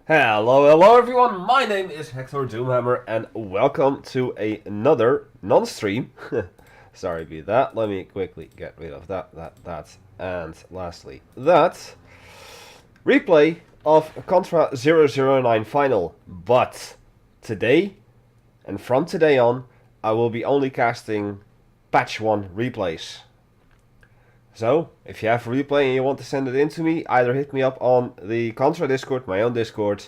Hello everyone, my name is Hecthor Doomhammer and welcome to another non-stream. Sorry about that, let me quickly get rid of that, and lastly that replay of Contra 009 Final. But today, and from today on, I will be only casting patch 1 replays. So, if you have a replay and you want to send it in to me, either hit me up on the Contra Discord, my own Discord,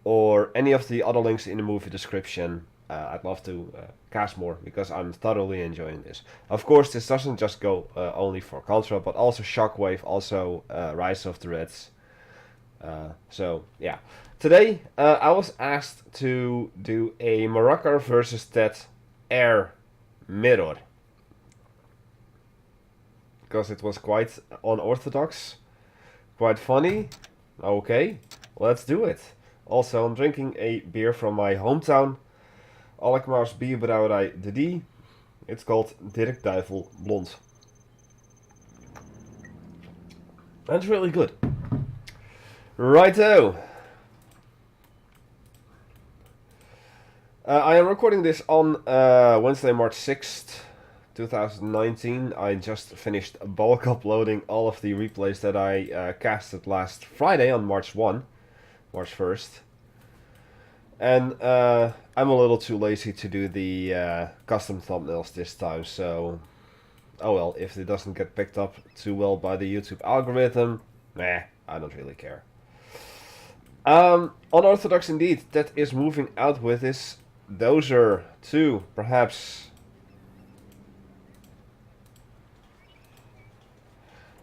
or any of the other links in the movie description. I'd love to cast more, because I'm thoroughly enjoying this. Of course, this doesn't just go only for Contra, but also Shockwave, also Rise of the Reds. So, yeah. Today, I was asked to do a Marakar versus Ted air mirror. Because it was quite unorthodox, quite funny. Okay, let's do it. Also, I'm drinking a beer from my hometown, Alkmaar's bierbrouwerij De Die. It's called Dirk Duivel Blond. That's really good. Righto. I am recording this on Wednesday, March 6th. 2019. I just finished bulk uploading all of the replays that I casted last Friday on March 1st. And I'm a little too lazy to do the custom thumbnails this time, so oh well, if it doesn't get picked up too well by the YouTube algorithm, I don't really care. Unorthodox indeed, that is moving out with this dozer to perhaps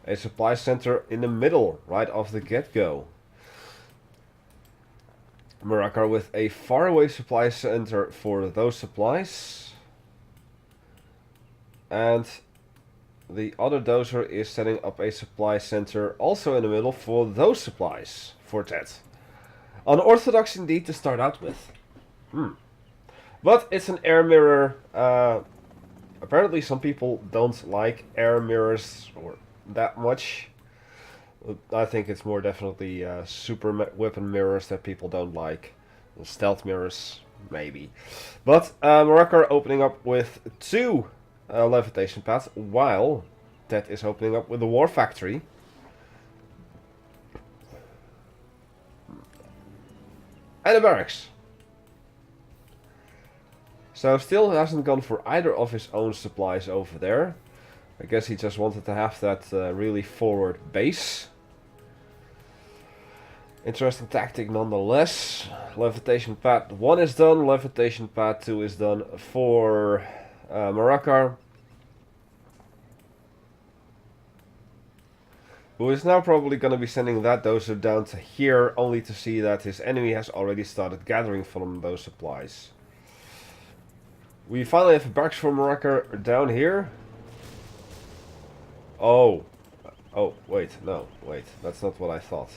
a supply center in the middle, right off the get-go. Marakar with a faraway supply center for those supplies. And the other dozer is setting up a supply center also in the middle for those supplies for Ted. Unorthodox indeed to start out with. But it's an air mirror. Apparently some people don't like air mirrors or that much. I think it's more definitely super weapon mirrors that people don't like. Stealth mirrors, maybe. But Marakar opening up with 2 levitation paths, while Ted is opening up with the War Factory. And a barracks. So still hasn't gone for either of his own supplies over there. I guess he just wanted to have that really forward base. Interesting tactic nonetheless. Levitation pad 1 is done, levitation pad 2 is done for Marakar. Who is now probably going to be sending that dozer down to here, only to see that his enemy has already started gathering from those supplies. We finally have a barracks for Marakar down here. Oh, wait, that's not what I thought.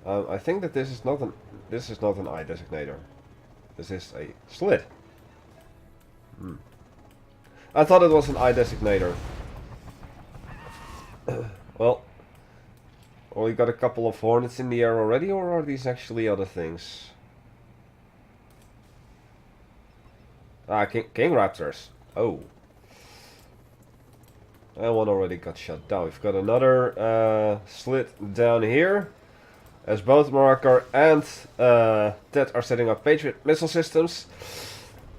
I think that this is not an eye designator. This is a slit. I thought it was an eye designator. Well, we got a couple of hornets in the air already, or are these actually other things? King raptors. Oh. And one already got shut down. We've got another slit down here. As both Marakar and Ted are setting up Patriot missile systems.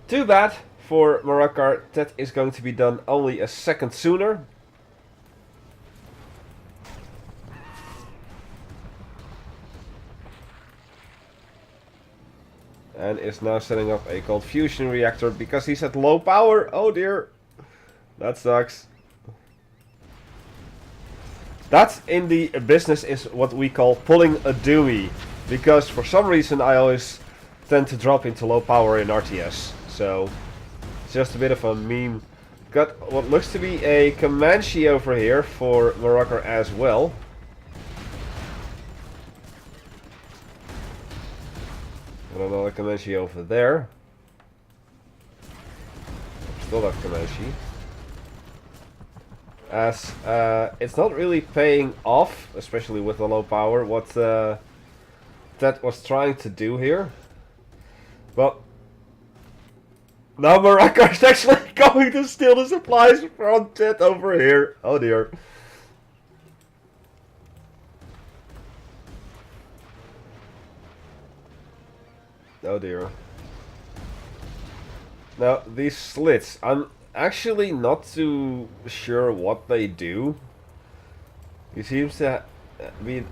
Too bad for Marakar. Ted is going to be done only a second sooner. And is now setting up a cold fusion reactor because he's at low power. Oh dear. That sucks. That in the business is what we call pulling a doomie, because for some reason I always tend to drop into low power in RTS, so it's just a bit of a meme. Got what looks to be a Comanche over here for Marakar as well. And another Comanche over there. Still that Comanche. As it's not really paying off, especially with the low power, what Ted was trying to do here. But now Marakar is actually going to steal the supplies from Ted over here. Oh dear. Oh dear. Now, these slits, I'm actually not too sure what they do. He seems to be...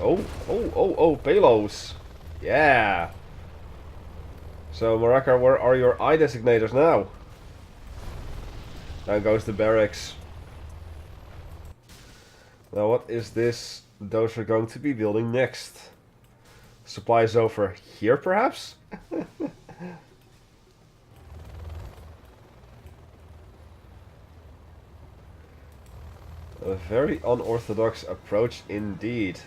Oh, Palos. Yeah. So, Marakar, where are your eye designators now? There goes the barracks. Now, what is this? Those are going to be building next. Supplies over here, perhaps? A very unorthodox approach indeed.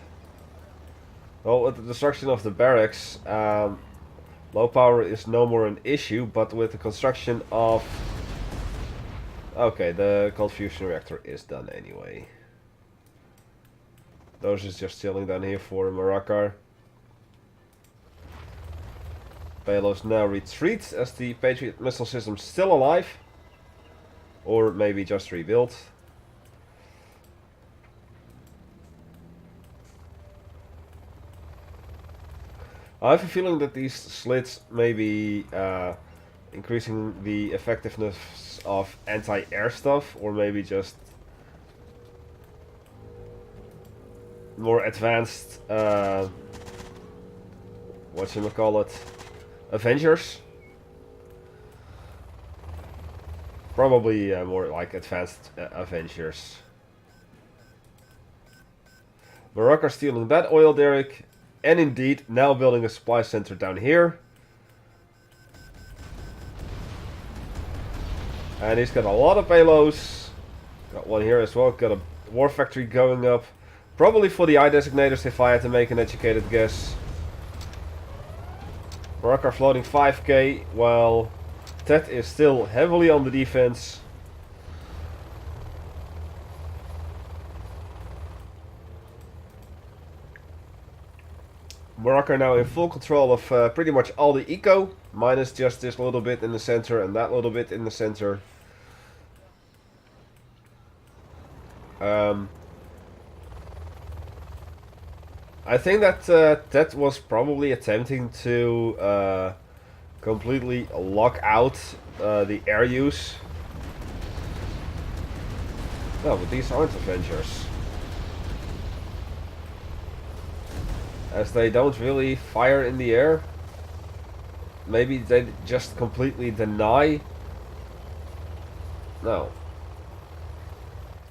Well, with the destruction of the barracks, low power is no more an issue, but with the construction of... Okay, the cold fusion reactor is done anyway. Those is just chilling down here for Marakar. Palos now retreats as the Patriot missile system is still alive. Or maybe just rebuilt. I have a feeling that these slits may be increasing the effectiveness of anti-air stuff, or maybe just more advanced, whatchamacallit, Avengers. Probably more like advanced Avengers. Marakar stealing that oil derrick. And indeed, now building a supply center down here. And he's got a lot of payloads. Got one here as well. Got a war factory going up. Probably for the eye designators if I had to make an educated guess. Marakar floating 5k while Ted is still heavily on the defense. Marakar now in full control of pretty much all the eco, minus just this little bit in the center and that little bit in the center. I think that Ted was probably attempting to completely lock out the air use. No, but these aren't Avengers. As they don't really fire in the air. Maybe they just completely deny. No.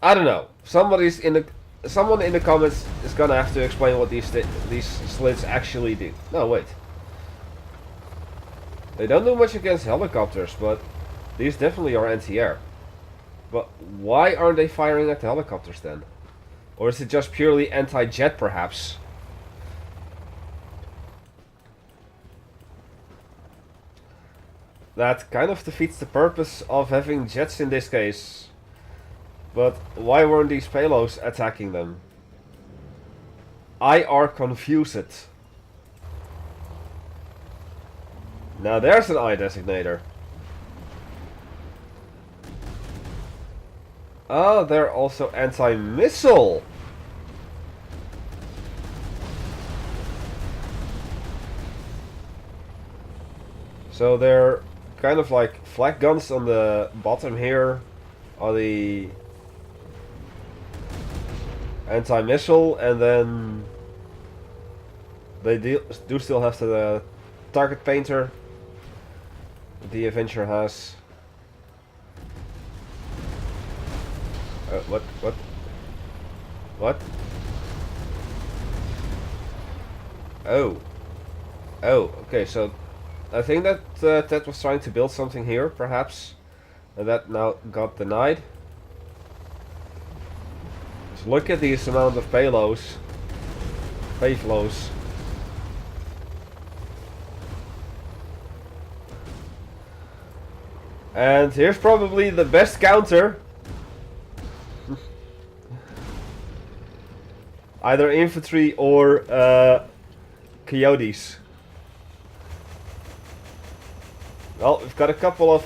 I don't know. Someone in the comments is gonna have to explain what these slits actually do. No, wait. They don't do much against helicopters, but these definitely are anti-air. But why aren't they firing at the helicopters then? Or is it just purely anti-jet perhaps? That kind of defeats the purpose of having jets in this case. But why weren't these payloads attacking them? I are confused. Now there's an eye designator. Oh, they're also anti-missile. So they're kind of like flak guns on the bottom here are the anti-missile, and then they do still have the target painter the Avenger has. What? Oh, okay, so I think that Ted was trying to build something here, perhaps, and that now got denied. So look at these amount of payloads. And here's probably the best counter. Either infantry or coyotes. Well, we've got a couple of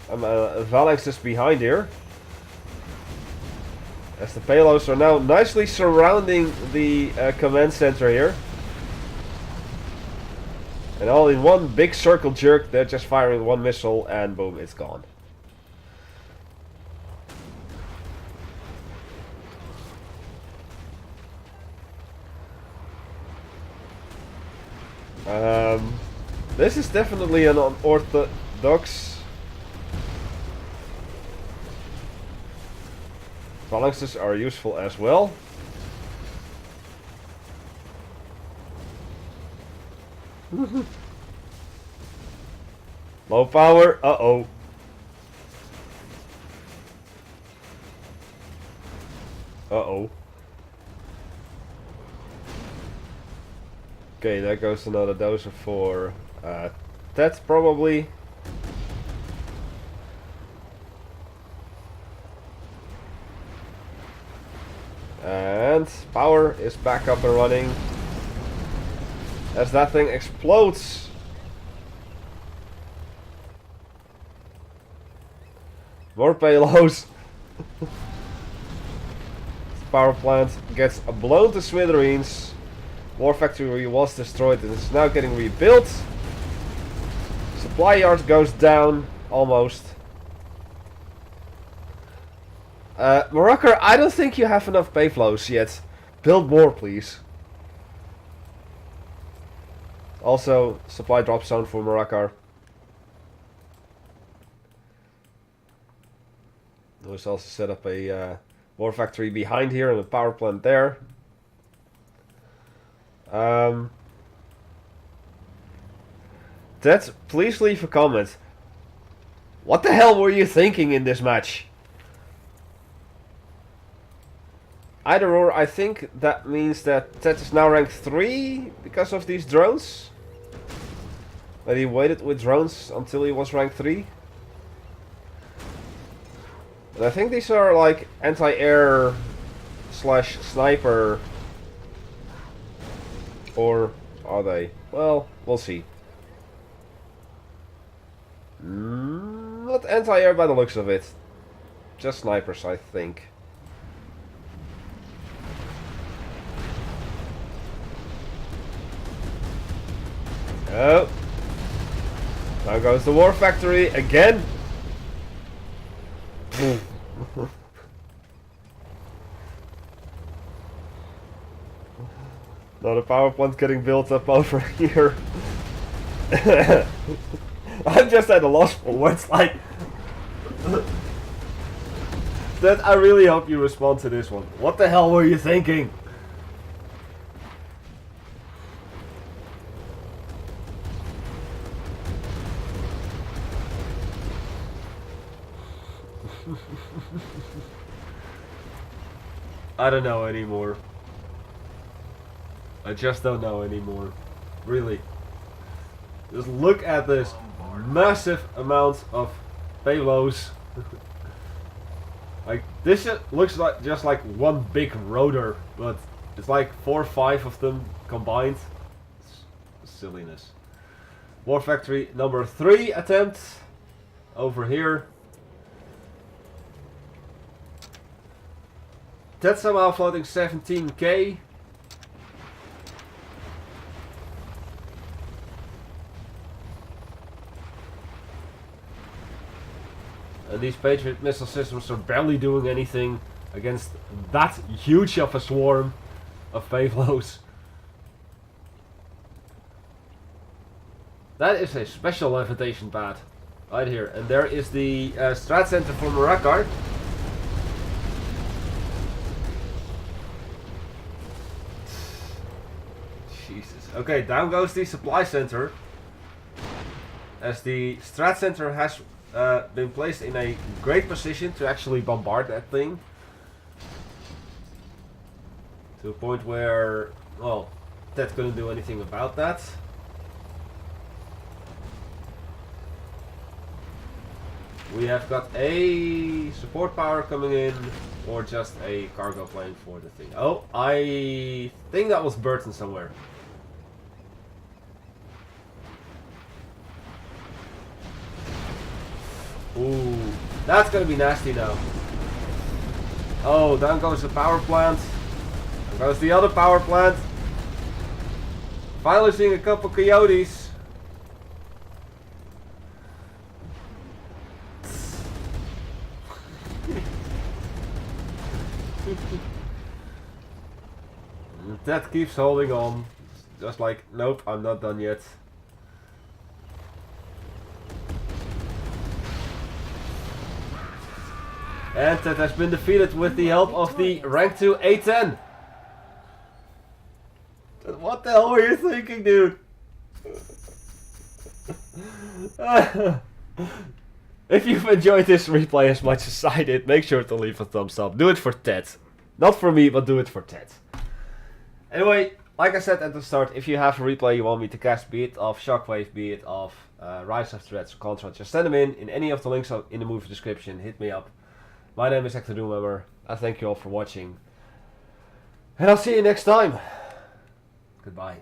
phalanxes behind here. As the payloads are now nicely surrounding the command center here. And all in one big circle jerk, they're just firing one missile and boom, it's gone. This is definitely an unorthodox. Phalanxes are useful as well. Low power, uh-oh. Uh-oh. Okay, there goes another doser for Ted, probably. And power is back up and running. As that thing explodes. More payloads. Power plant gets blown to smithereens. War factory was destroyed and is now getting rebuilt. Supply yard goes down, almost. Marakar, I don't think you have enough payflows yet. Build more, please. Also, supply drop zone for Marakar. There's also set up a war factory behind here and a power plant there. Ted, please leave a comment. What the hell were you thinking in this match? Either or, I think that means that Ted is now ranked 3 because of these drones. That he waited with drones until he was ranked 3. And I think these are like anti-air slash sniper. Or are they? Well, we'll see. Not anti-air by the looks of it. Just snipers, I think. Oh. Now goes the war factory again. Another power plant getting built up over here. I'm just at a loss for words. Like that. I really hope you respond to this one. What the hell were you thinking? I don't know anymore. I just don't know anymore. Really. Just look at this massive amount of payloads. Like this looks like just like one big rotor, but it's like 4 or 5 of them combined. It's silliness. War factory number 3 attempt over here. That's somehow floating 17k. And these Patriot missile systems are barely doing anything against that huge of a swarm of payloads. That is a special levitation pad right here. And there is the strat center for Marakar. Jesus. Okay, down goes the supply center. As the strat center has been placed in a great position to actually bombard that thing. To a point where, well, Ted couldn't do anything about that. We have got a support power coming in, or just a cargo plane for the thing. Oh, I think that was Burton somewhere. Ooh, that's gonna be nasty now. Oh, down goes the power plant. There goes the other power plant. Finally seeing a couple coyotes. That keeps holding on. Just like, nope, I'm not done yet. And that has been defeated with the help of the rank 2 A10. What the hell were you thinking, dude? If you've enjoyed this replay as much as I did, make sure to leave a thumbs up. Do it for Ted. Not for me, but do it for Ted. Anyway, like I said at the start, if you have a replay you want me to cast, be it of Shockwave, be it of Rise of Threats or Contra, just send them in any of the links in the movie description. Hit me up. My name is Hecthor Doomhammer. I thank you all for watching. And I'll see you next time. Goodbye.